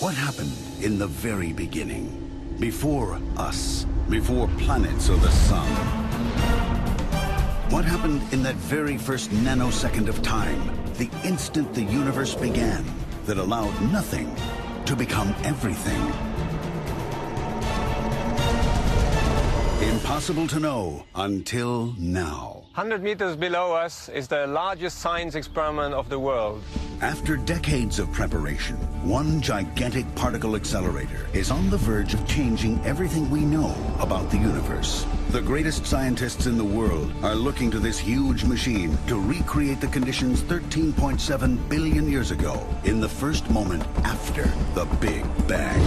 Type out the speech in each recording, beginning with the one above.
What happened in the very beginning? Before us, before planets or the sun? What happened in that very first nanosecond of time, the instant the universe began, that allowed nothing to become everything? Impossible to know until now. 100 meters below us is the largest science experiment of the world. After decades of preparation, one gigantic particle accelerator is on the verge of changing everything we know about the universe. The greatest scientists in the world are looking to this huge machine to recreate the conditions 13.7 billion years ago, in the first moment after the Big Bang.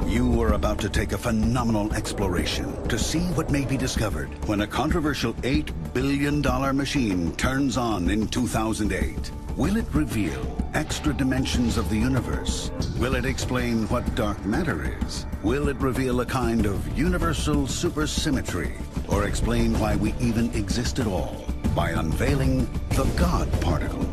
You are about to take a phenomenal exploration to see what may be discovered when a controversial $8 billion machine turns on in 2008. Will it reveal extra dimensions of the universe? Will it explain what dark matter is? Will it reveal a kind of universal supersymmetry? Or explain why we even exist at all by unveiling the God particle?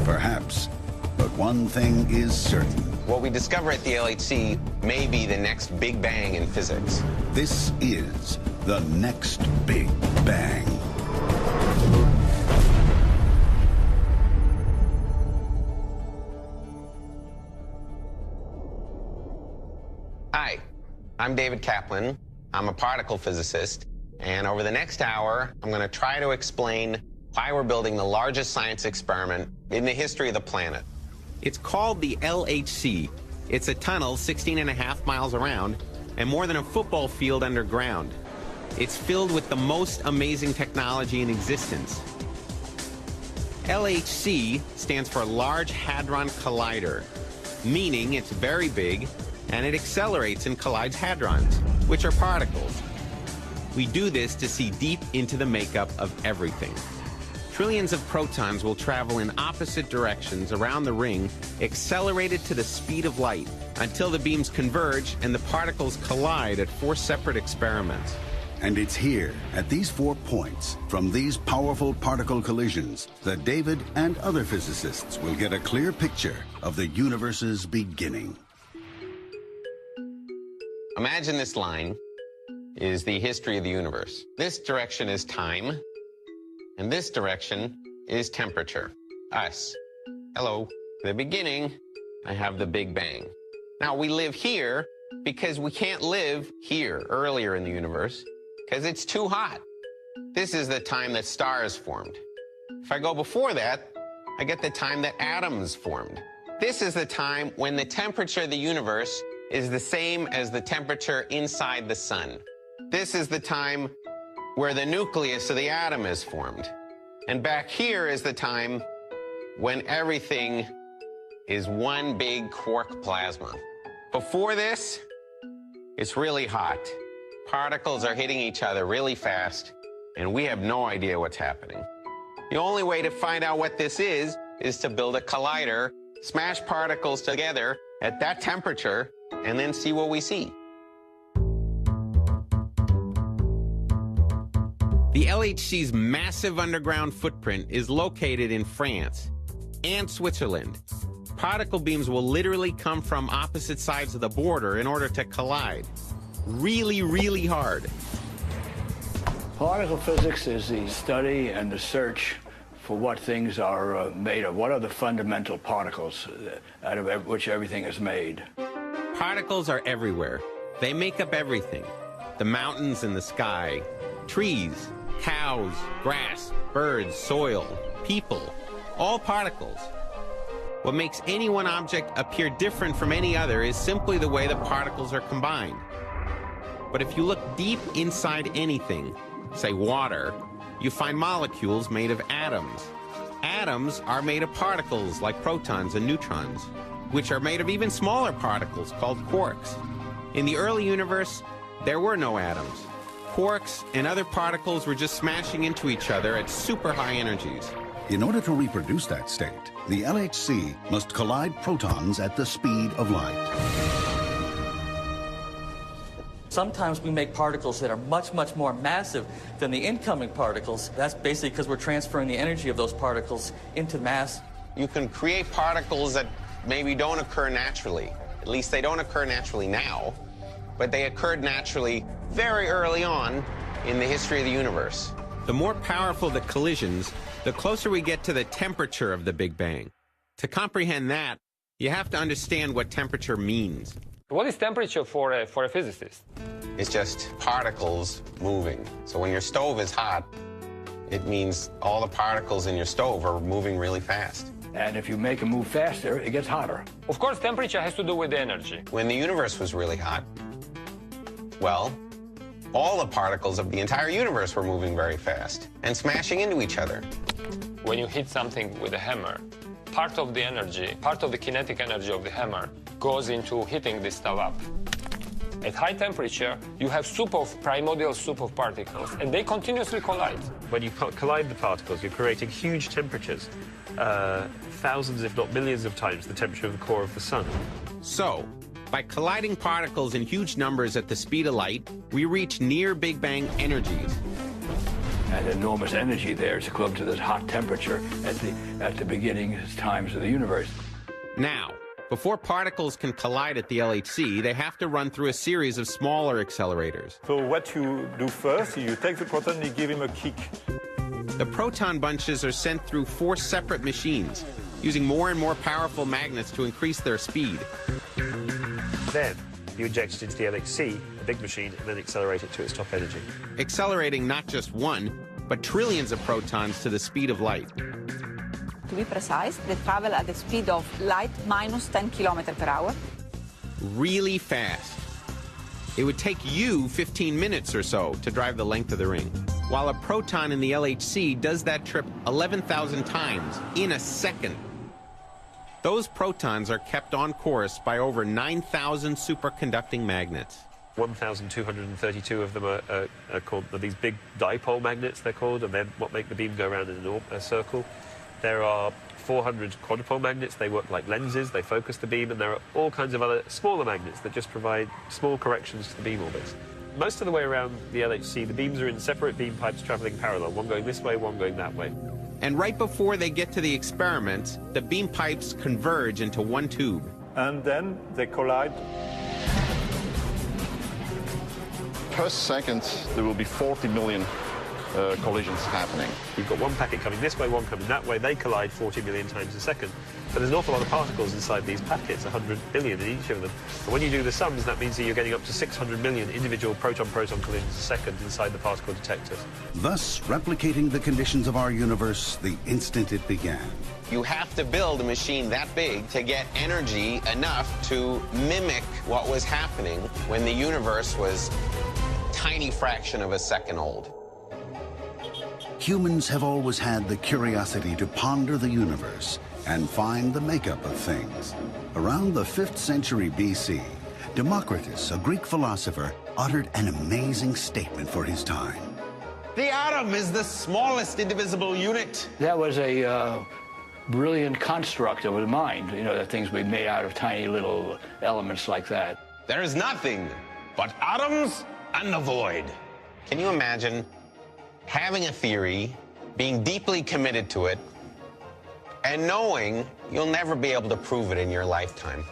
Perhaps, but one thing is certain. What we discover at the LHC may be the next Big Bang in physics. This is the next Big Bang. Hi, I'm David Kaplan. I'm a particle physicist, and over the next hour, I'm going to try to explain why we're building the largest science experiment in the history of the planet. It's called the LHC. It's a tunnel 16.5 miles around and more than a football field underground. It's filled with the most amazing technology in existence. LHC stands for Large Hadron Collider, meaning it's very big and it accelerates and collides hadrons, which are particles. We do this to see deep into the makeup of everything. Trillions of protons will travel in opposite directions around the ring, accelerated to the speed of light, until the beams converge and the particles collide at 4 separate experiments. And it's here, at these 4 points, from these powerful particle collisions, that David and other physicists will get a clear picture of the universe's beginning. Imagine this line is the history of the universe. This direction is time, and this direction is temperature, us. Hello. The beginning, I have the Big Bang. Now, we live here because we can't live here earlier in the universe because it's too hot. This is the time that stars formed. If I go before that, I get the time that atoms formed. This is the time when the temperature of the universe is the same as the temperature inside the sun. This is the time where the nucleus of the atom is formed. And back here is the time when everything is one big quark plasma. Before this, it's really hot. Particles are hitting each other really fast, and we have no idea what's happening. The only way to find out what this is to build a collider, smash particles together at that temperature, and then see what we see. The LHC's massive underground footprint is located in France and Switzerland. Particle beams will literally come from opposite sides of the border in order to collide. Really, really hard. Particle physics is the study and the search for what things are made of. What are the fundamental particles out of which everything is made? Particles are everywhere. They make up everything. The mountains in the sky, trees, cows, grass, birds, soil, people, all particles. What makes any one object appear different from any other is simply the way the particles are combined. But if you look deep inside anything, say water, you find molecules made of atoms. Atoms are made of particles like protons and neutrons, which are made of even smaller particles called quarks. In the early universe, there were no atoms. Quarks and other particles were just smashing into each other at super high energies. In order to reproduce that state, the LHC must collide protons at the speed of light. Sometimes we make particles that are much, much more massive than the incoming particles. That's basically because we're transferring the energy of those particles into mass. You can create particles that maybe don't occur naturally. At least they don't occur naturally now, but they occurred naturally very early on in the history of the universe. The more powerful the collisions, the closer we get to the temperature of the Big Bang. To comprehend that, you have to understand what temperature means. What is temperature for a physicist? It's just particles moving. So when your stove is hot, it means all the particles in your stove are moving really fast. And if you make them move faster, it gets hotter. Of course, temperature has to do with energy. When the universe was really hot, well, all the particles of the entire universe were moving very fast and smashing into each other. When you hit something with a hammer, part of the energy, part of the kinetic energy of the hammer goes into heating this stuff up. At high temperature, you have primordial soup of particles, and they continuously collide. When you collide the particles, you're creating huge temperatures, thousands, if not millions of times the temperature of the core of the sun. So, by colliding particles in huge numbers at the speed of light, we reach near Big Bang energies. And enormous energy there is equivalent to this hot temperature at the beginning times of the universe. Now, before particles can collide at the LHC, they have to run through a series of smaller accelerators. So what you do first, you take the proton and you give him a kick. The proton bunches are sent through 4 separate machines, using more and more powerful magnets to increase their speed. Then, you inject it into the LHC, a big machine, and then accelerate it to its top energy. Accelerating not just one, but trillions of protons to the speed of light. To be precise, they travel at the speed of light minus 10 kilometers per hour. Really fast. It would take you 15 minutes or so to drive the length of the ring, while a proton in the LHC does that trip 11,000 times in a second. Those protons are kept on course by over 9,000 superconducting magnets. 1,232 of them are called these big dipole magnets, they're called, and then what make the beam go around in a circle. There are 400 quadrupole magnets. They work like lenses. They focus the beam, and there are all kinds of other smaller magnets that just provide small corrections to the beam orbits. Most of the way around the LHC, the beams are in separate beam pipes traveling parallel, one going this way, one going that way. And right before they get to the experiment, the beam pipes converge into one tube. And then they collide. Per second, there will be 40 million collisions happening. You've got one packet coming this way, one coming that way. They collide 40 million times a second. But there's an awful lot of particles inside these packets, 100 billion in each of them. And when you do the sums, that means that you're getting up to 600 million individual proton-proton collisions a second inside the particle detectors. Thus replicating the conditions of our universe the instant it began. You have to build a machine that big to get energy enough to mimic what was happening when the universe was a tiny fraction of a second old. Humans have always had the curiosity to ponder the universe and find the makeup of things. Around the 5th century BC, Democritus, a Greek philosopher, uttered an amazing statement for his time. The atom is the smallest indivisible unit. That was a brilliant construct of the mind, you know, that things we made out of tiny little elements like that. There is nothing but atoms and the void. Can you imagine having a theory, being deeply committed to it, and knowing you'll never be able to prove it in your lifetime?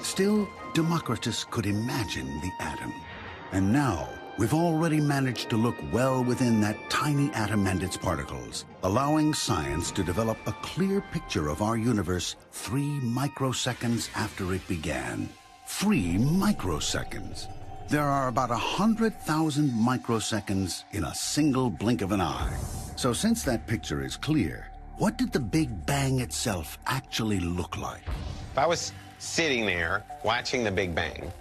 Still, Democritus could imagine the atom. And now, we've already managed to look well within that tiny atom and its particles, allowing science to develop a clear picture of our universe 3 microseconds after it began. 3 microseconds. There are about 100,000 microseconds in a single blink of an eye. So since that picture is clear, what did the Big Bang itself actually look like? If I was sitting there watching the Big Bang,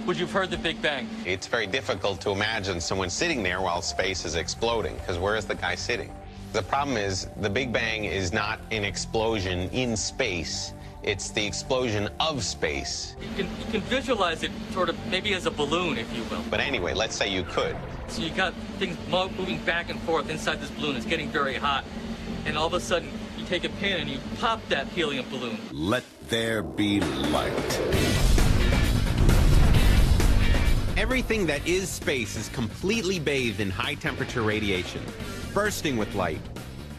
Would you have heard the Big Bang? it's very difficult to imagine someone sitting there while space is exploding, because where is the guy sitting? The problem is the Big Bang is not an explosion in space. It's the explosion of space. You can visualize it sort of maybe as a balloon, if you will. But anyway, let's say you could. So you got things moving back and forth inside this balloon. It's getting very hot. And all of a sudden, you take a pin and you pop that helium balloon. Let there be light. Everything that is space is completely bathed in high-temperature radiation, bursting with light.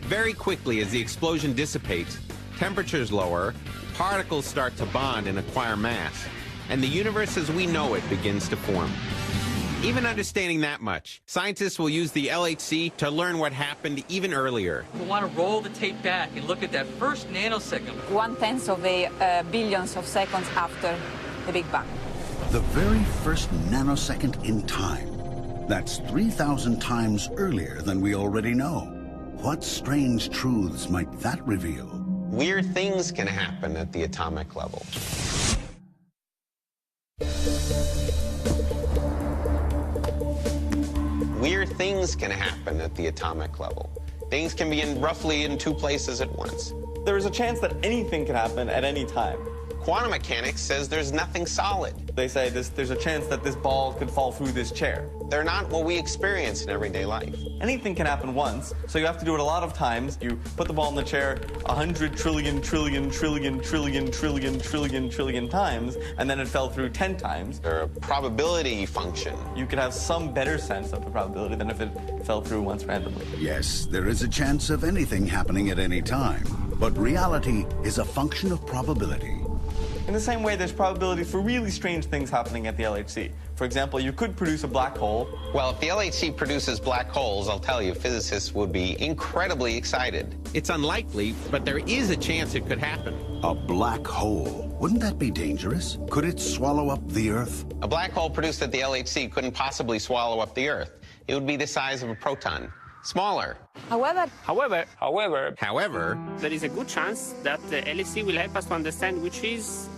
Very quickly, as the explosion dissipates, temperatures lower, particles start to bond and acquire mass, and the universe as we know it begins to form. Even understanding that much, scientists will use the LHC to learn what happened even earlier. We want to roll the tape back and look at that first nanosecond. 1/10 of a billions of seconds after the Big Bang. The very first nanosecond in time. That's 3,000 times earlier than we already know. What strange truths might that reveal? Weird things can happen at the atomic level. Weird things can happen at the atomic level. Things can be roughly in two places at once. There is a chance that anything can happen at any time. Quantum mechanics says there's nothing solid. They say there's a chance that this ball could fall through this chair. They're not what we experience in everyday life. Anything can happen once, so you have to do it a lot of times. You put the ball in the chair 100 trillion times, and then it fell through 10 times. They're a probability function. You could have some better sense of the probability than if it fell through once randomly. Yes, there is a chance of anything happening at any time, but reality is a function of probability. In the same way, there's probability for really strange things happening at the LHC. For example, you could produce a black hole. Well, if the LHC produces black holes, I'll tell you, physicists would be incredibly excited. It's unlikely, but there is a chance it could happen. A black hole. Wouldn't that be dangerous? Could it swallow up the Earth? A black hole produced at the LHC couldn't possibly swallow up the Earth. It would be the size of a proton. Smaller. However, there is a good chance that the LHC will help us to understand which is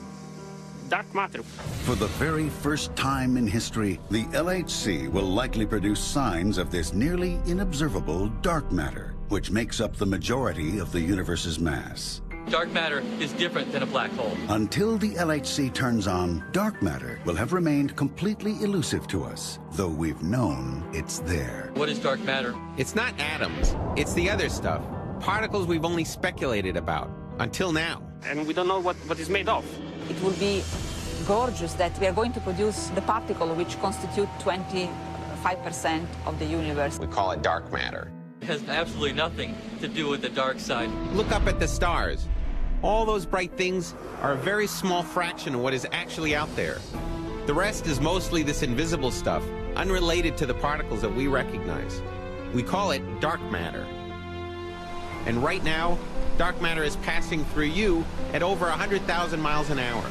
dark matter. For the very first time in history, the LHC will likely produce signs of this nearly inobservable dark matter, which makes up the majority of the universe's mass. Dark matter is different than a black hole. Until the LHC turns on, dark matter will have remained completely elusive to us, though we've known it's there. What is dark matter? It's not atoms. It's the other stuff. Particles we've only speculated about, until now. And we don't know what it's made of. it will be gorgeous that we are going to produce the particle which constitute 25% of the universe. We call it dark matter. It has absolutely nothing to do with the dark side. Look up at the stars. All those bright things are a very small fraction of what is actually out there. The rest is mostly this invisible stuff, unrelated to the particles that we recognize. We call it dark matter. And right now, dark matter is passing through you at over 100,000 miles an hour.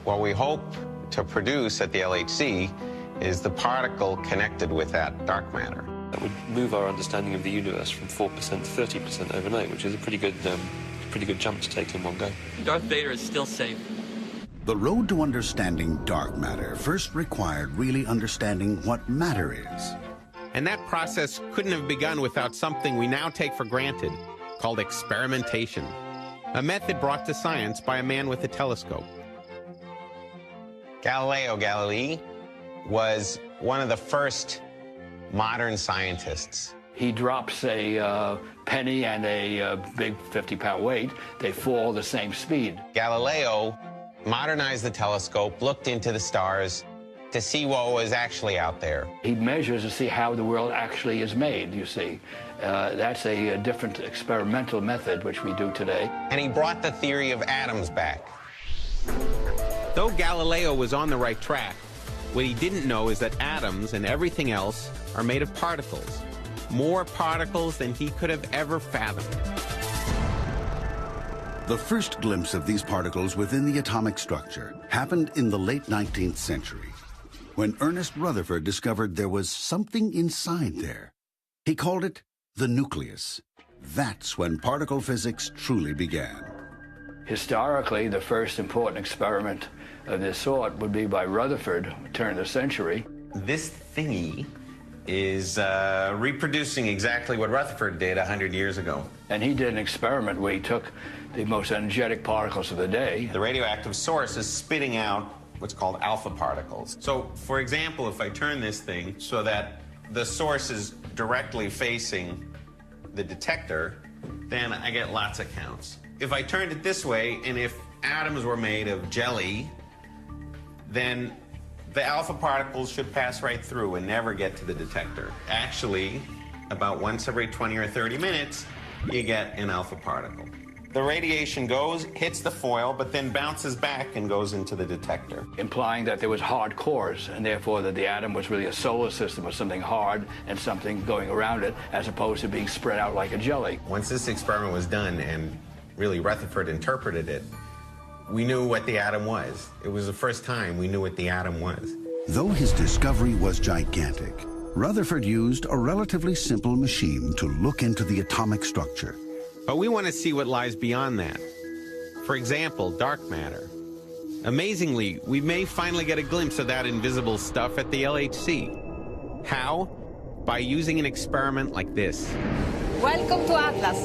What we hope to produce at the LHC is the particle connected with that dark matter. That would move our understanding of the universe from 4% to 30% overnight, which is a pretty good jump to take in one go. Darth Vader is still safe. The road to understanding dark matter first required really understanding what matter is. And that process couldn't have begun without something we now take for granted, called experimentation, a method brought to science by a man with a telescope. Galileo Galilei was one of the first modern scientists. He drops a penny and a big 50-pound weight. They fall the same speed. Galileo modernized the telescope, looked into the stars to see what was actually out there. He measures to see how the world actually is made, you see. That's a different experimental method which we do today. And he brought the theory of atoms back. Though Galileo was on the right track, what he didn't know is that atoms and everything else are made of particles. More particles than he could have ever fathomed. The first glimpse of these particles within the atomic structure happened in the late 19th century, when Ernest Rutherford discovered there was something inside there. He called it the nucleus. That's when particle physics truly began. Historically, the first important experiment of this sort would be by Rutherford, turn of the century. This thingy is reproducing exactly what Rutherford did 100 years ago. And he did an experiment where he took the most energetic particles of the day. The radioactive source is spitting out what's called alpha particles. So, for example, if I turn this thing so that the source is directly facing the detector, then I get lots of counts. If I turned it this way, and if atoms were made of jelly, then the alpha particles should pass right through and never get to the detector. Actually, about once every 20 or 30 minutes, you get an alpha particle. The radiation goes, hits the foil, but then bounces back and goes into the detector. Implying that there was hard cores, and therefore that the atom was really a solar system of something hard and something going around it, as opposed to being spread out like a jelly. Once this experiment was done and really Rutherford interpreted it, we knew what the atom was. It was the first time we knew what the atom was. Though his discovery was gigantic, Rutherford used a relatively simple machine to look into the atomic structure. But we want to see what lies beyond that. For example, dark matter. Amazingly, we may finally get a glimpse of that invisible stuff at the LHC. How? By using an experiment like this. Welcome to Atlas.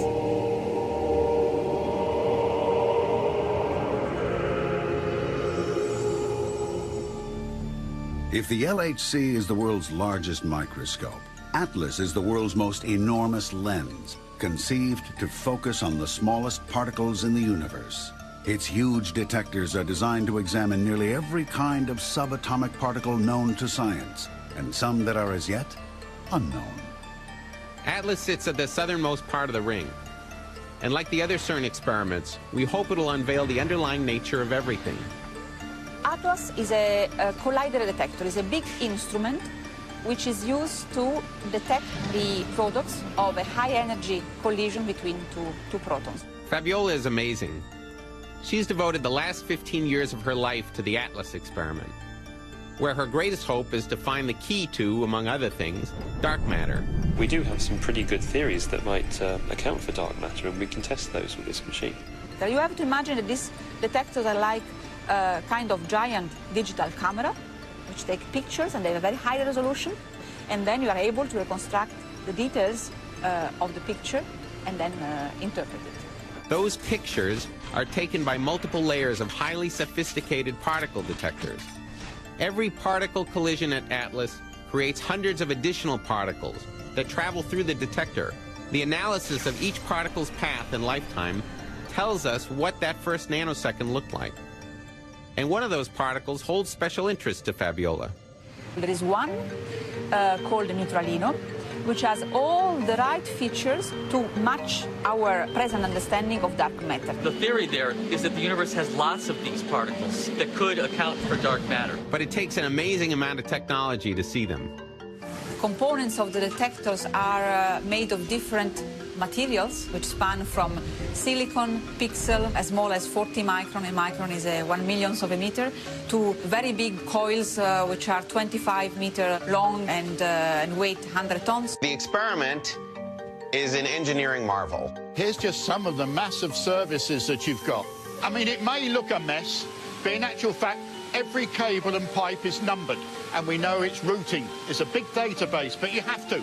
If the LHC is the world's largest microscope, Atlas is the world's most enormous lens, conceived to focus on the smallest particles in the universe. Its huge detectors are designed to examine nearly every kind of subatomic particle known to science, and some that are as yet unknown. Atlas sits at the southernmost part of the ring. And like the other CERN experiments, we hope it'll unveil the underlying nature of everything. Atlas is a collider detector. It's a big instrument which is used to detect the products of a high-energy collision between two protons. Fabiola is amazing. She's devoted the last 15 years of her life to the Atlas experiment, where her greatest hope is to find the key to, among other things, dark matter. We do have some pretty good theories that might account for dark matter, and we can test those with this machine. So you have to imagine that these detectors are like a kind of giant digital camera, which take pictures, and they have a very high resolution, and then you are able to reconstruct the details of the picture and then interpret it. Those pictures are taken by multiple layers of highly sophisticated particle detectors. Every particle collision at Atlas creates hundreds of additional particles that travel through the detector. The analysis of each particle's path and lifetime tells us what that first nanosecond looked like. And one of those particles holds special interest to Fabiola. There is one called the neutralino, which has all the right features to match our present understanding of dark matter. The theory there is that the universe has lots of these particles that could account for dark matter. But it takes an amazing amount of technology to see them. Components of the detectors are made of different materials, which span from silicon, pixel, as small as 40 micron, a micron is 1/1,000,000 of a meter, to very big coils, which are 25 meter long and weight 100 tons. The experiment is an engineering marvel. Here's just some of the massive services that you've got. I mean, it may look a mess, but in actual fact, every cable and pipe is numbered, and we know its routing. It's a big database, but you have to.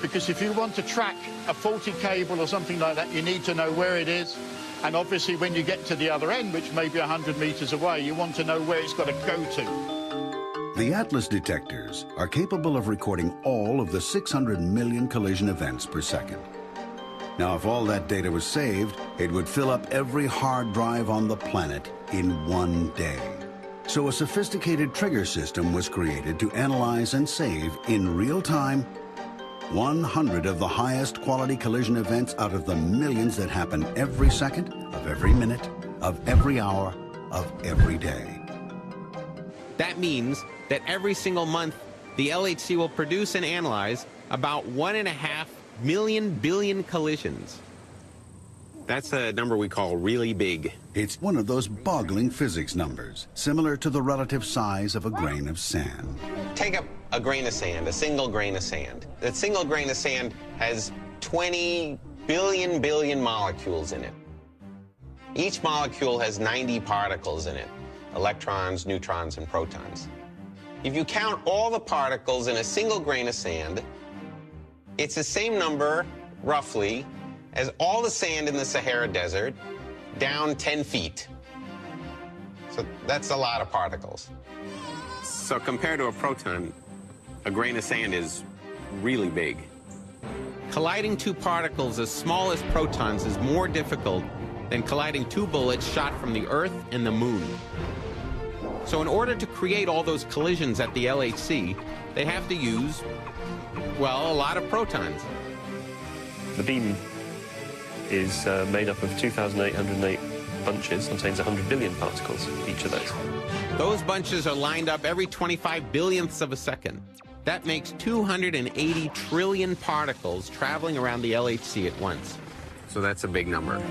Because if you want to track a faulty cable or something like that, you need to know where it is. And obviously, when you get to the other end, which may be 100 meters away, you want to know where it's got to go to. The Atlas detectors are capable of recording all of the 600 million collision events per second. Now, if all that data was saved, it would fill up every hard drive on the planet in one day. So a sophisticated trigger system was created to analyze and save in real time 100 of the highest quality collision events out of the millions that happen every second of every minute, of every hour, of every day. That means that every single month, the LHC will produce and analyze about 1.5 million billion collisions. That's a number we call really big. It's one of those boggling physics numbers, similar to the relative size of a grain of sand. Take a grain of sand, a single grain of sand. That single grain of sand has 20 billion molecules in it. Each molecule has 90 particles in it, electrons, neutrons, and protons. If you count all the particles in a single grain of sand, it's the same number, roughly, as all the sand in the Sahara Desert, down 10 feet. So that's a lot of particles. So compared to a proton, a grain of sand is really big. Colliding two particles as small as protons is more difficult than colliding two bullets shot from the Earth and the Moon. So in order to create all those collisions at the LHC, they have to use, well, a lot of protons. The beam is made up of 2,808 bunches, contains 100 billion particles, each of those. Those bunches are lined up every 25 billionths of a second. That makes 280 trillion particles traveling around the LHC at once. So that's a big number.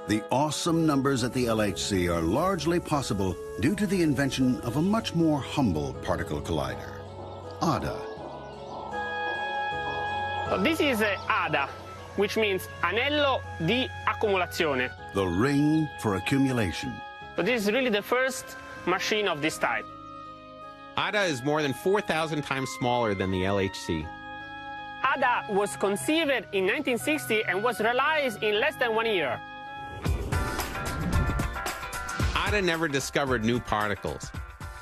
The awesome numbers at the LHC are largely possible due to the invention of a much more humble particle collider, ADA. So this is ADA, which means Anello di Accumulazione. The ring for accumulation. So this is really the first machine of this type. ADA is more than 4,000 times smaller than the LHC. ADA was conceived in 1960 and was realized in less than 1 year. ADA never discovered new particles.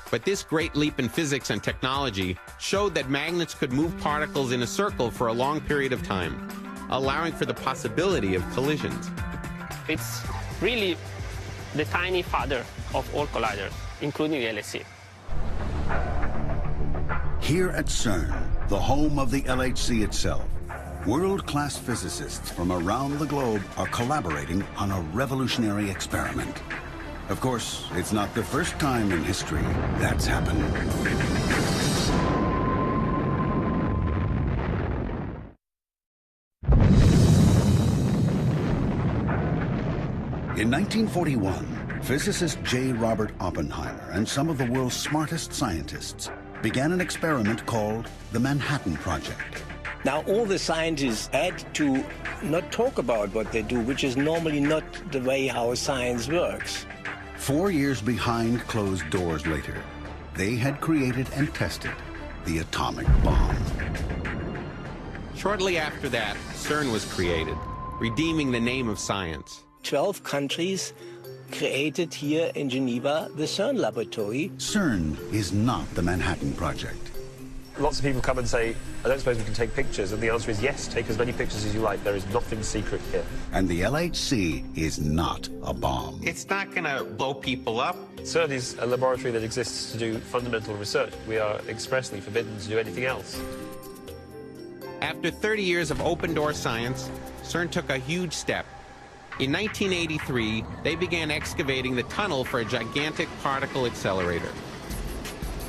But this great leap in physics and technology showed that magnets could move particles in a circle for a long period of time, allowing for the possibility of collisions. It's really the tiny father of all colliders, including the LHC. Here at CERN, the home of the LHC itself, world-class physicists from around the globe are collaborating on a revolutionary experiment. Of course, it's not the first time in history that's happened. In 1941, physicist J. Robert Oppenheimer and some of the world's smartest scientists began an experiment called the Manhattan Project. Now, all the scientists had to not talk about what they do, which is normally not the way how science works. 4 years behind closed doors later, they had created and tested the atomic bomb. Shortly after that, CERN was created, redeeming the name of science. 12 countries created here in Geneva the CERN laboratory. CERN is not the Manhattan Project. Lots of people come and say, I don't suppose we can take pictures, and the answer is yes, take as many pictures as you like. There is nothing secret here. And the LHC is not a bomb. It's not going to blow people up. CERN is a laboratory that exists to do fundamental research. We are expressly forbidden to do anything else. After 30 years of open-door science, CERN took a huge step. In 1983, they began excavating the tunnel for a gigantic particle accelerator.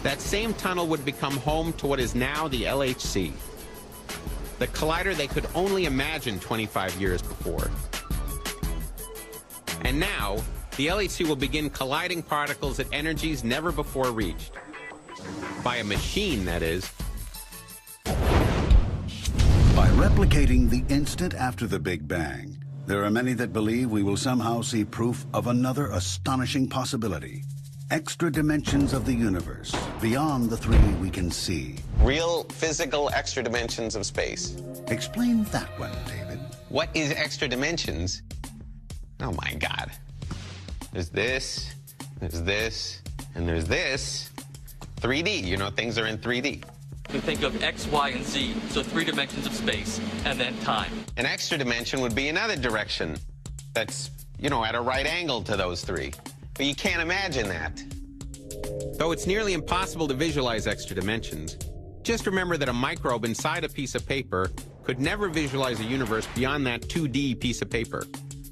That same tunnel would become home to what is now the LHC, the collider they could only imagine 25 years before. And now, the LHC will begin colliding particles at energies never before reached. By a machine, that is. By replicating the instant after the Big Bang, there are many that believe we will somehow see proof of another astonishing possibility. Extra dimensions of the universe, beyond the three we can see. Real physical extra dimensions of space. Explain that one, David. What is extra dimensions? Oh my God. There's this, and there's this. 3D, you know, things are in 3D. We think of X, Y, and Z, so 3 dimensions of space, and then time. An extra dimension would be another direction that's, you know, at a right angle to those 3. But you can't imagine that. Though it's nearly impossible to visualize extra dimensions, just remember that a microbe inside a piece of paper could never visualize a universe beyond that 2D piece of paper.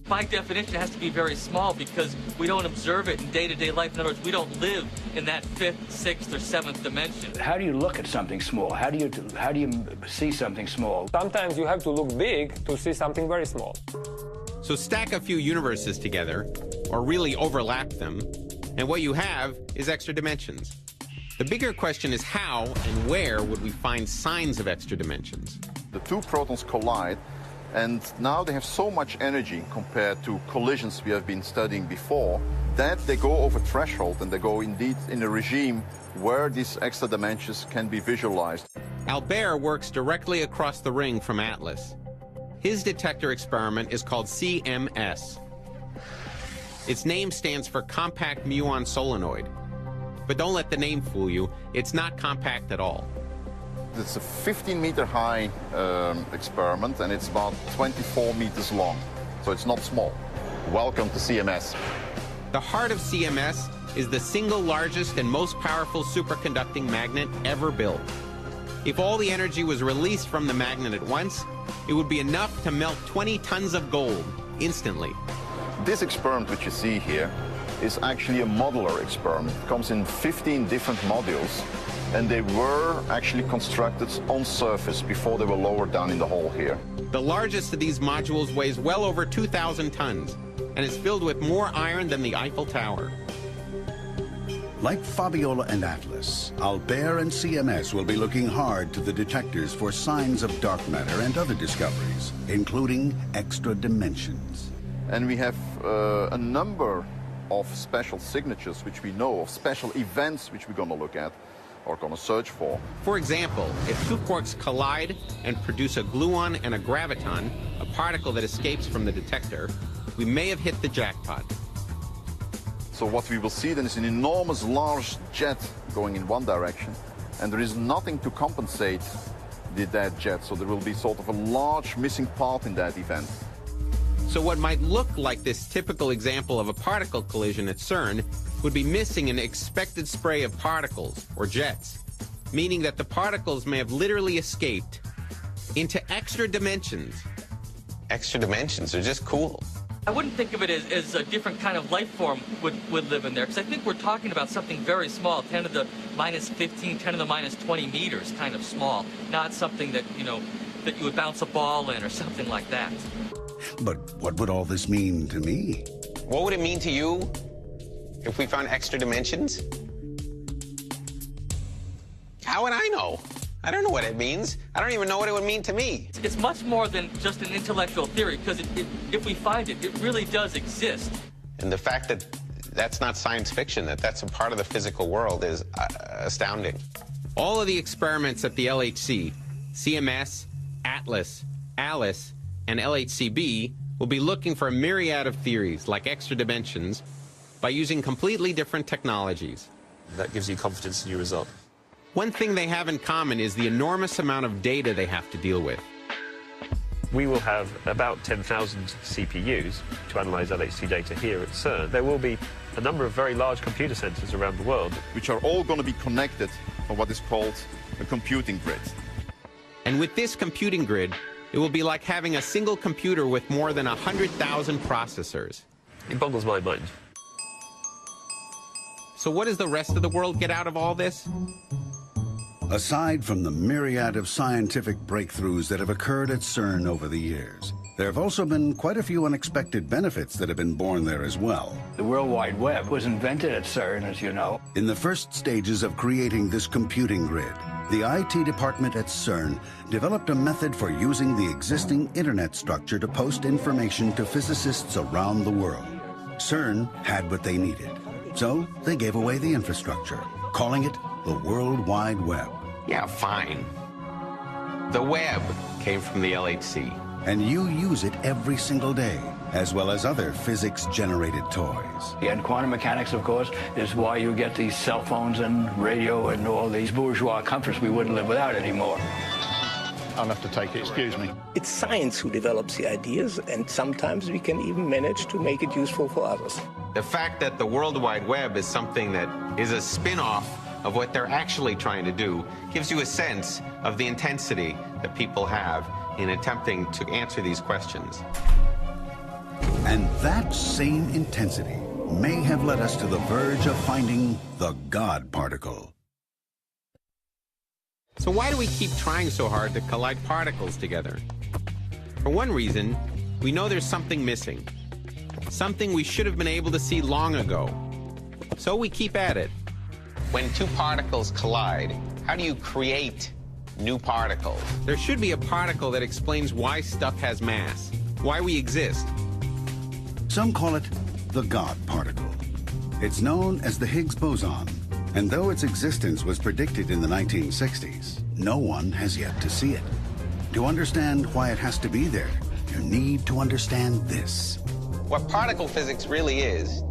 By definition, it has to be very small because we don't observe it in day-to-day life. In other words, we don't live in that 5th, 6th, or 7th dimension. How do you look at something small? How do you see something small? Sometimes you have to look big to see something very small. So stack a few universes together, or really overlap them, and what you have is extra dimensions. The bigger question is how and where would we find signs of extra dimensions? The 2 protons collide, and now they have so much energy compared to collisions we have been studying before that they go over threshold and they go indeed in a regime where these extra dimensions can be visualized. Albert works directly across the ring from Atlas. His detector experiment is called CMS. Its name stands for Compact Muon Solenoid. But don't let the name fool you, it's not compact at all. It's a 15-meter high experiment, and it's about 24 meters long, so it's not small. Welcome to CMS. The heart of CMS is the single largest and most powerful superconducting magnet ever built. If all the energy was released from the magnet at once, it would be enough to melt 20 tons of gold instantly. This experiment which you see here is actually a modular experiment. It comes in 15 different modules, and they were actually constructed on surface before they were lowered down in the hole here. The largest of these modules weighs well over 2,000 tons and is filled with more iron than the Eiffel Tower. Like Fabiola and Atlas, Albert and CMS will be looking hard to the detectors for signs of dark matter and other discoveries, including extra dimensions. And we have a number of special signatures which we know of, special events which we're going to look at or going to search for. For example, if two quarks collide and produce a gluon and a graviton, a particle that escapes from the detector, we may have hit the jackpot. So what we will see then is an enormous large jet going in one direction, and there is nothing to compensate that jet, so there will be sort of a large missing part in that event. So what might look like this typical example of a particle collision at CERN would be missing an expected spray of particles, or jets, meaning that the particles may have literally escaped into extra dimensions. Extra dimensions are just cool. I wouldn't think of it as a different kind of life form would live in there, because I think we're talking about something very small, 10 to the minus 15, 10 to the minus 20 meters, kind of small, not something that, you know, that you would bounce a ball in or something like that. But what would all this mean to me? What would it mean to you if we found extra dimensions? How would I know? I don't know what it means. I don't even know what it would mean to me. It's much more than just an intellectual theory, because if we find it, it really does exist. And the fact that that's not science fiction, that's a part of the physical world is astounding. All of the experiments at the LHC, CMS, Atlas, ALICE, and LHCb will be looking for a myriad of theories, like extra dimensions, by using completely different technologies. That gives you confidence in your result. One thing they have in common is the enormous amount of data they have to deal with. We will have about 10,000 CPUs to analyze LHC data here at CERN. There will be a number of very large computer centers around the world, which are all going to be connected on what is called a computing grid. And with this computing grid, it will be like having a single computer with more than 100,000 processors. It boggles my mind. So what does the rest of the world get out of all this? Aside from the myriad of scientific breakthroughs that have occurred at CERN over the years, there have also been quite a few unexpected benefits that have been born there as well. The World Wide Web was invented at CERN, as you know. In the first stages of creating this computing grid, the IT department at CERN developed a method for using the existing internet structure to post information to physicists around the world. CERN had what they needed, so they gave away the infrastructure, calling it the World Wide Web. Yeah, fine. The web came from the LHC. And you use it every single day, as well as other physics-generated toys. And quantum mechanics, of course, is why you get these cell phones and radio and all these bourgeois comforts we wouldn't live without anymore. I'll have to take it, excuse me. It's science who develops the ideas, and sometimes we can even manage to make it useful for others. The fact that the World Wide Web is something that is a spin-off of what they're actually trying to do gives you a sense of the intensity that people have in attempting to answer these questions. And that same intensity may have led us to the verge of finding the God particle. So why do we keep trying so hard to collide particles together? For one reason, we know there's something missing. Something we should have been able to see long ago. So we keep at it. When two particles collide, how do you create new particles? There should be a particle that explains why stuff has mass, why we exist. Some call it the God particle. It's known as the Higgs boson, and though its existence was predicted in the 1960s, no one has yet to see it. To understand why it has to be there, you need to understand this. What particle physics really is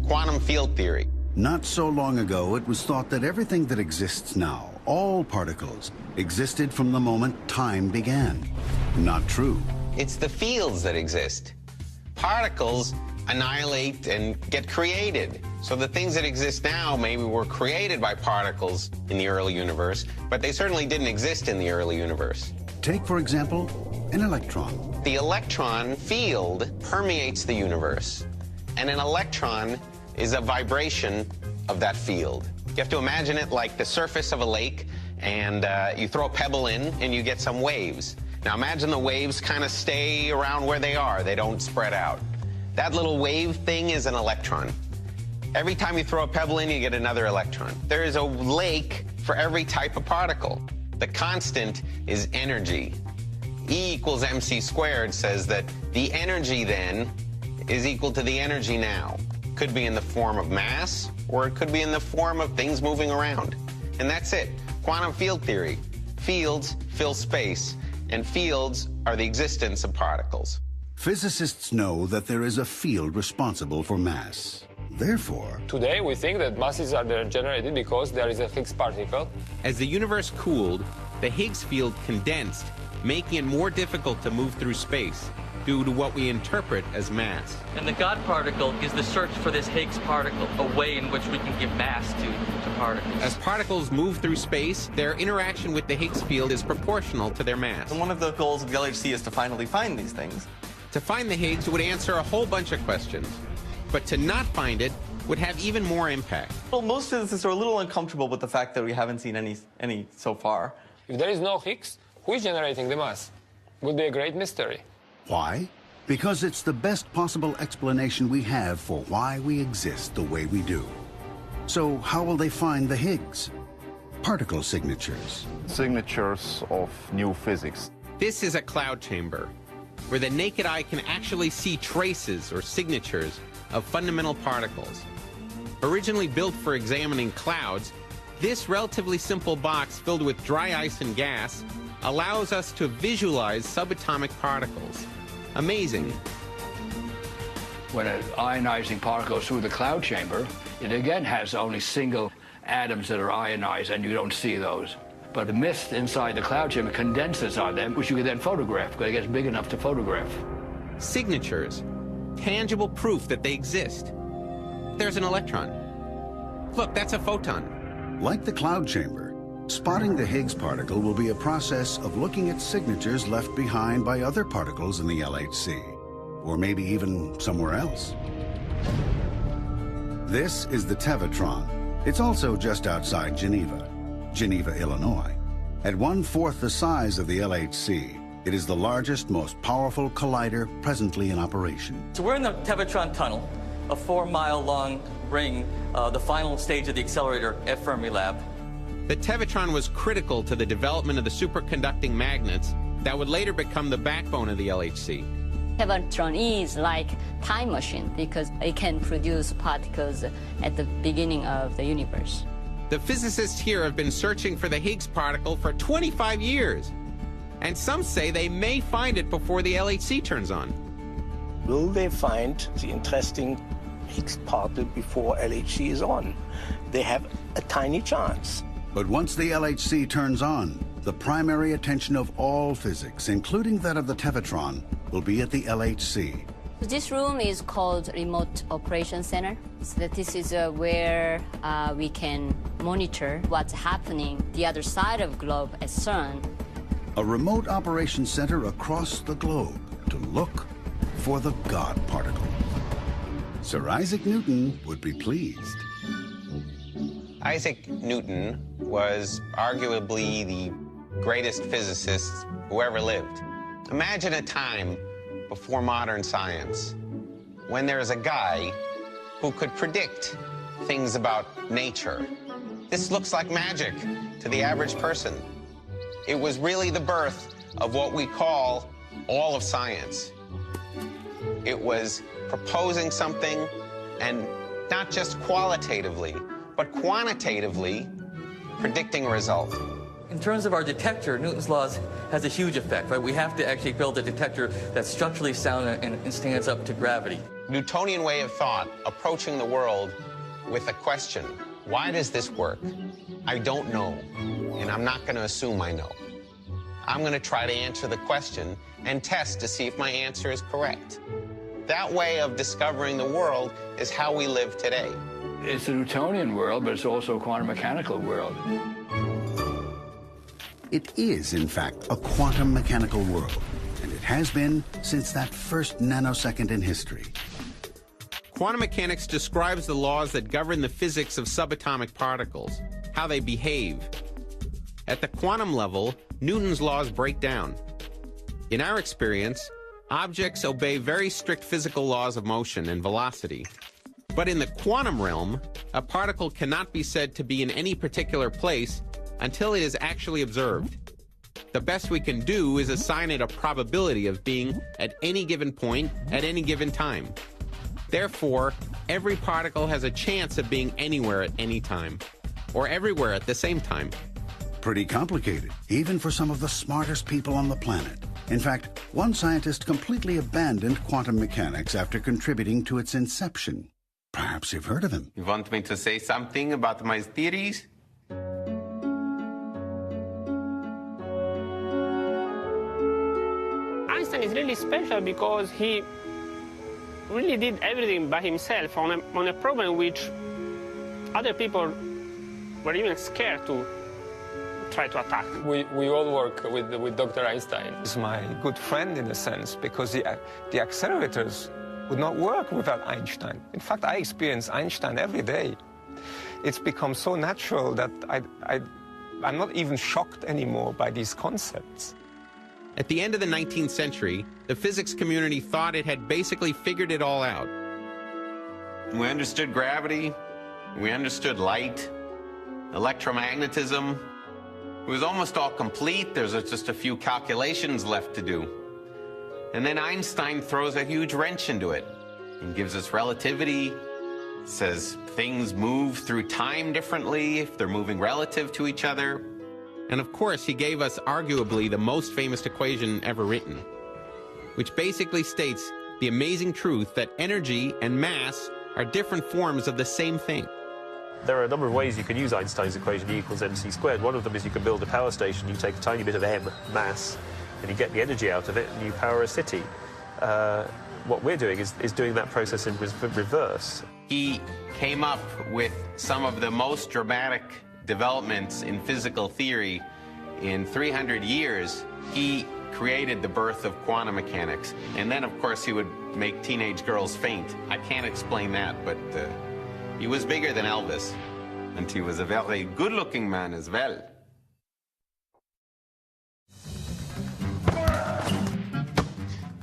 quantum field theory. Not so long ago, it was thought that everything that exists now, all particles, existed from the moment time began. Not true. It's the fields that exist. Particles annihilate and get created. So the things that exist now maybe were created by particles in the early universe, but they certainly didn't exist in the early universe. Take, for example, an electron. The electron field permeates the universe, and an electron is a vibration of that field. You have to imagine it like the surface of a lake, and you throw a pebble in, and you get some waves. Now imagine the waves kind of stay around where they are. They don't spread out. That little wave thing is an electron. Every time you throw a pebble in, you get another electron. There is a lake for every type of particle. The constant is energy. E equals mc squared says that the energy then is equal to the energy now. Could be in the form of mass, or it could be in the form of things moving around. And that's it. Quantum field theory. Fields fill space, and fields are the existence of particles. Physicists know that there is a field responsible for mass. Therefore, today we think that masses are generated because there is a Higgs particle. As the universe cooled, the Higgs field condensed, making it more difficult to move through space due to what we interpret as mass. And the God particle is the search for this Higgs particle, a way in which we can give mass to particles. As particles move through space, their interaction with the Higgs field is proportional to their mass. And one of the goals of the LHC is to finally find these things. To find the Higgs would answer a whole bunch of questions, but to not find it would have even more impact. Well, most physicists are a little uncomfortable with the fact that we haven't seen any so far. If there is no Higgs, who is generating the mass? Would be a great mystery. Why? Because it's the best possible explanation we have for why we exist the way we do. So how will they find the Higgs? Particle signatures. Signatures of new physics. This is a cloud chamber, where the naked eye can actually see traces or signatures of fundamental particles. Originally built for examining clouds, this relatively simple box filled with dry ice and gas allows us to visualize subatomic particles. Amazing. When an ionizing particle goes through the cloud chamber, it again has only single atoms that are ionized, and you don't see those. But the mist inside the cloud chamber condenses on them, which you can then photograph, because it gets big enough to photograph. Signatures. Tangible proof that they exist. There's an electron. Look, that's a photon. Like the cloud chamber, spotting the Higgs particle will be a process of looking at signatures left behind by other particles in the LHC, or maybe even somewhere else. This is the Tevatron. It's also just outside Geneva, Illinois. At 1/4 the size of the LHC, it is the largest, most powerful collider presently in operation. So we're in the Tevatron tunnel, a 4-mile-long ring, the final stage of the accelerator at Fermilab. The Tevatron was critical to the development of the superconducting magnets that would later become the backbone of the LHC. Tevatron is like time machine because it can produce particles at the beginning of the universe. The physicists here have been searching for the Higgs particle for 25 years. And some say they may find it before the LHC turns on. Will they find the interesting Higgs particle before LHC is on? They have a tiny chance. But once the LHC turns on, the primary attention of all physics, including that of the Tevatron, will be at the LHC. This room is called Remote Operation Center. So that this is where we can monitor what's happening the other side of the globe at CERN. A remote operation center across the globe to look for the God particle. Sir Isaac Newton would be pleased. Isaac Newton was arguably the greatest physicist who ever lived. Imagine a time before modern science when there's a guy who could predict things about nature. This looks like magic to the average person. It was really the birth of what we call all of science. It was proposing something, and not just qualitatively, but quantitatively predicting a result. In terms of our detector, Newton's laws has a huge effect, right? We have to actually build a detector that's structurally sound and stands up to gravity. Newtonian way of thought, approaching the world with a question. Why does this work? I don't know, and I'm not going to assume I know. I'm going to try to answer the question and test to see if my answer is correct. That way of discovering the world is how we live today. It's a Newtonian world, but it's also a quantum mechanical world. It is, in fact, a quantum mechanical world, and it has been since that first nanosecond in history. Quantum mechanics describes the laws that govern the physics of subatomic particles, how they behave. At the quantum level, Newton's laws break down. In our experience, objects obey very strict physical laws of motion and velocity. But in the quantum realm, a particle cannot be said to be in any particular place until it is actually observed. The best we can do is assign it a probability of being at any given point at any given time. Therefore, every particle has a chance of being anywhere at any time, or everywhere at the same time. Pretty complicated, even for some of the smartest people on the planet. In fact, one scientist completely abandoned quantum mechanics after contributing to its inception. Perhaps you've heard of him. You want me to say something about my theories? Einstein is really special because he really did everything by himself on a problem which other people were even scared to try to attack. We all work with Dr. Einstein. He's my good friend in a sense, because the accelerators would not work without Einstein. In fact, I experience Einstein every day. It's become so natural that I'm not even shocked anymore by these concepts. At the end of the 19th century, the physics community thought it had basically figured it all out. We understood gravity, we understood light, electromagnetism. It was almost all complete. There's just a few calculations left to do. And then Einstein throws a huge wrench into it and gives us relativity, says things move through time differently if they're moving relative to each other. And of course, he gave us arguably the most famous equation ever written, which basically states the amazing truth that energy and mass are different forms of the same thing. There are a number of ways you can use Einstein's equation, E equals mc squared. One of them is you can build a power station, you take a tiny bit of m, mass, and you get the energy out of it, and you power a city. What we're doing is doing that process in reverse. He came up with some of the most dramatic developments in physical theory in 300 years. He created the birth of quantum mechanics. And then, of course, he would make teenage girls faint. I can't explain that, but he was bigger than Elvis. And he was a very good-looking man as well.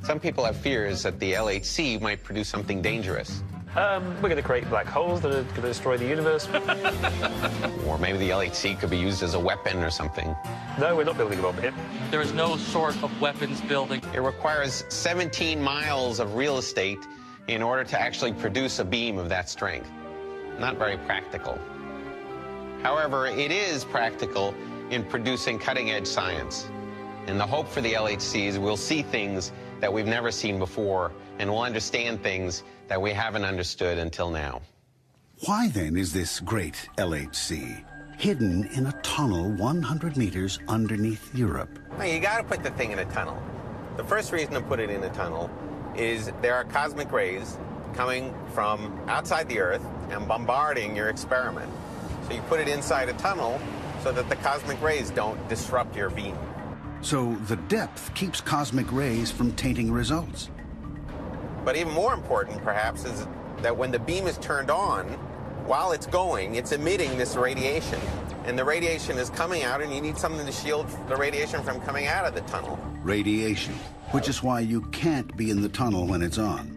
Some people have fears that the LHC might produce something dangerous. We're going to create black holes that are going to destroy the universe. Or maybe the LHC could be used as a weapon or something. No, we're not building a bomb here. There is no sort of weapons building. It requires 17 miles of real estate in order to actually produce a beam of that strength. Not very practical. However, it is practical in producing cutting-edge science. And the hope for the LHC is we'll see things that we've never seen before, and we'll understand things that we haven't understood until now. Why then is this great LHC hidden in a tunnel 100 meters underneath Europe? Now, you got to put the thing in a tunnel. The first reason to put it in a tunnel is there are cosmic rays coming from outside the Earth and bombarding your experiment. So you put it inside a tunnel so that the cosmic rays don't disrupt your beam. So the depth keeps cosmic rays from tainting results. But even more important, perhaps, is that when the beam is turned on, while it's going, it's emitting this radiation. And the radiation is coming out, and you need something to shield the radiation from coming out of the tunnel. Radiation, which is why you can't be in the tunnel when it's on.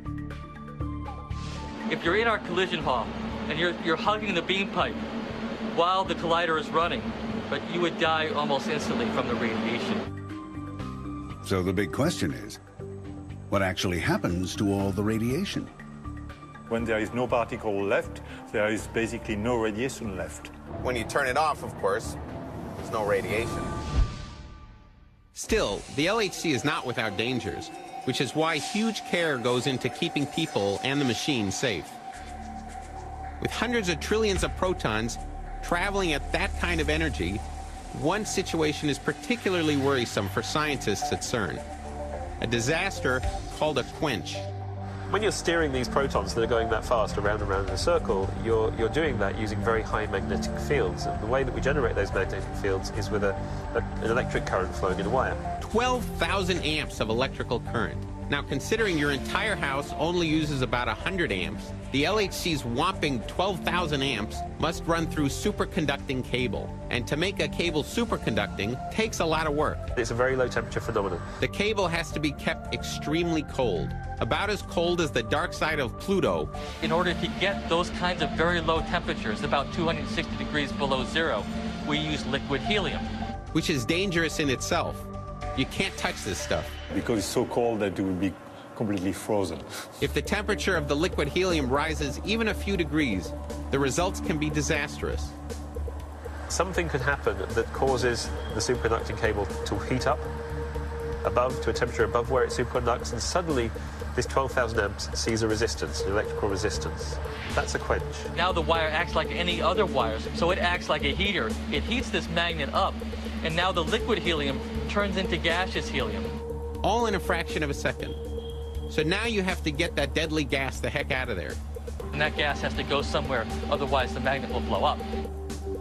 If you're in our collision hall and you're hugging the beam pipe while the collider is running, but you would die almost instantly from the radiation. So the big question is, what actually happens to all the radiation? When there is no particle left, there is basically no radiation left. When you turn it off, of course, there's no radiation. Still, the LHC is not without dangers, which is why huge care goes into keeping people and the machine safe. With hundreds of trillions of protons traveling at that kind of energy, one situation is particularly worrisome for scientists at CERN. A disaster called a quench. When you're steering these protons that are going that fast around and around in a circle, you're doing that using very high magnetic fields. And the way that we generate those magnetic fields is with an electric current flowing in a wire. 12,000 amps of electrical current. Now, considering your entire house only uses about 100 amps, the LHC's whopping 12,000 amps must run through superconducting cable. And to make a cable superconducting takes a lot of work. It's a very low temperature phenomenon. The cable has to be kept extremely cold, about as cold as the dark side of Pluto. In order to get those kinds of very low temperatures, about 260 degrees below zero, we use liquid helium. Which is dangerous in itself. You can't touch this stuff. Because it's so cold that it will be completely frozen. If the temperature of the liquid helium rises even a few degrees, the results can be disastrous. Something could happen that causes the superconducting cable to heat up to a temperature above where it superconducts, and suddenly this 12,000 amps sees a resistance, an electrical resistance. That's a quench. Now the wire acts like any other wires, so it acts like a heater. It heats this magnet up, and now the liquid helium turns into gaseous helium. All in a fraction of a second. So now you have to get that deadly gas the heck out of there. And that gas has to go somewhere, otherwise the magnet will blow up.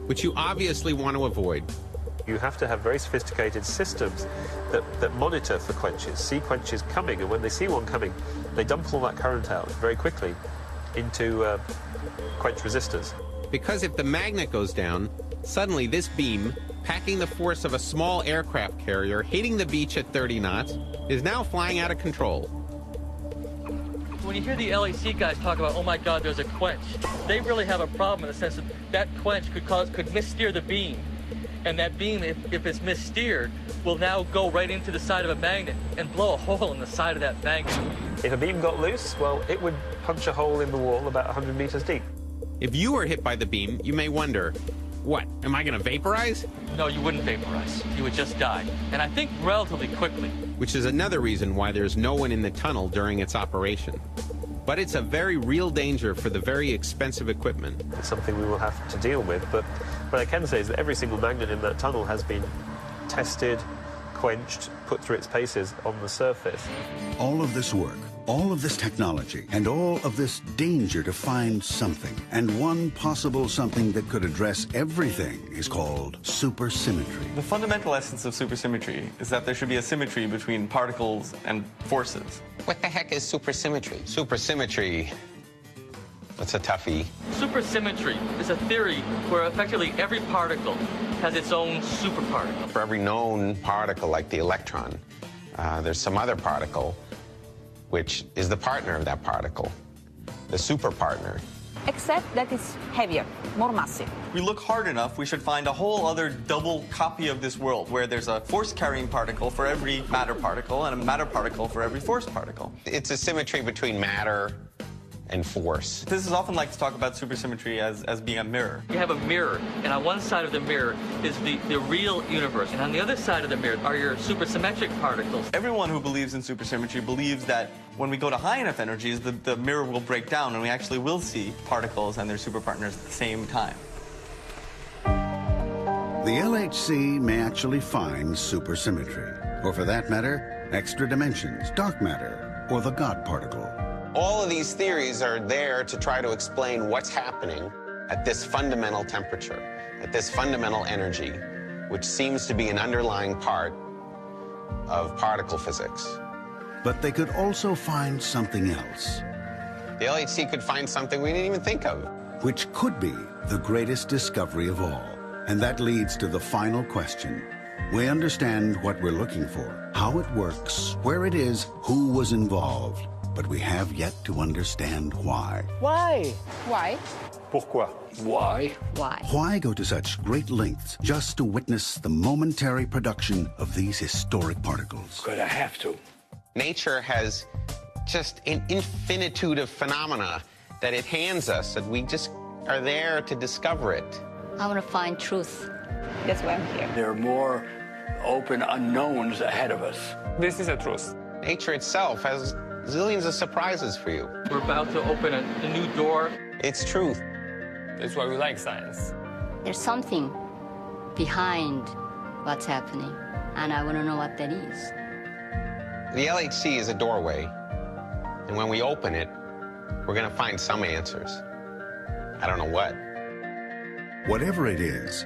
Which you obviously want to avoid. You have to have very sophisticated systems that monitor for quenches, see quenches coming, and when they see one coming, they dump all that current out very quickly into quench resistors. Because if the magnet goes down, suddenly this beam, packing the force of a small aircraft carrier hitting the beach at 30 knots, is now flying out of control. When you hear the LHC guys talk about, oh my God, there's a quench, they really have a problem in the sense that that quench could missteer the beam. And that beam, if it's missteered, will now go right into the side of a magnet and blow a hole in the side of that magnet. If a beam got loose, well, it would punch a hole in the wall about 100 meters deep. If you were hit by the beam, you may wonder, what, am I going to vaporize? No, you wouldn't vaporize. You would just die. And I think relatively quickly. Which is another reason why there's no one in the tunnel during its operation. But it's a very real danger for the very expensive equipment. It's something we will have to deal with, but what I can say is that every single magnet in that tunnel has been tested, quenched, put through its paces on the surface. All of this work, all of this technology, and all of this danger to find something, and one possible something that could address everything, is called supersymmetry. The fundamental essence of supersymmetry is that there should be a symmetry between particles and forces. What the heck is supersymmetry? Supersymmetry, that's a toughie. Supersymmetry is a theory where effectively every particle has its own superparticle. For every known particle, like the electron, there's some other particle which is the partner of that particle, the superpartner. Except that it's heavier, more massive. We look hard enough, we should find a whole other double copy of this world where there's a force-carrying particle for every matter particle and a matter particle for every force particle. It's a symmetry between matter and force. This is often like to talk about supersymmetry as being a mirror. You have a mirror, and on one side of the mirror is the real universe, and on the other side of the mirror are your supersymmetric particles. Everyone who believes in supersymmetry believes that when we go to high enough energies, the mirror will break down and we actually will see particles and their superpartners at the same time. The LHC may actually find supersymmetry, or for that matter, extra dimensions, dark matter, or the God particle. All of these theories are there to try to explain what's happening at this fundamental temperature, at this fundamental energy, which seems to be an underlying part of particle physics. But they could also find something else. The LHC could find something we didn't even think of. Which could be the greatest discovery of all. And that leads to the final question. We understand what we're looking for, how it works, where it is, who was involved. But we have yet to understand why. Why? Why? Pourquoi? Why? Why? Why go to such great lengths just to witness the momentary production of these historic particles? Because I have to. Nature has just an infinitude of phenomena that it hands us, and we just are there to discover it. I want to find truth. That's why I'm here. There are more open unknowns ahead of us. This is a truth. Nature itself has zillions of surprises for you. We're about to open a new door. It's truth. That's why we like science. There's something behind what's happening, and I want to know what that is. The LHC is a doorway And when we open it, we're going to find some answers. I don't know what. Whatever it is,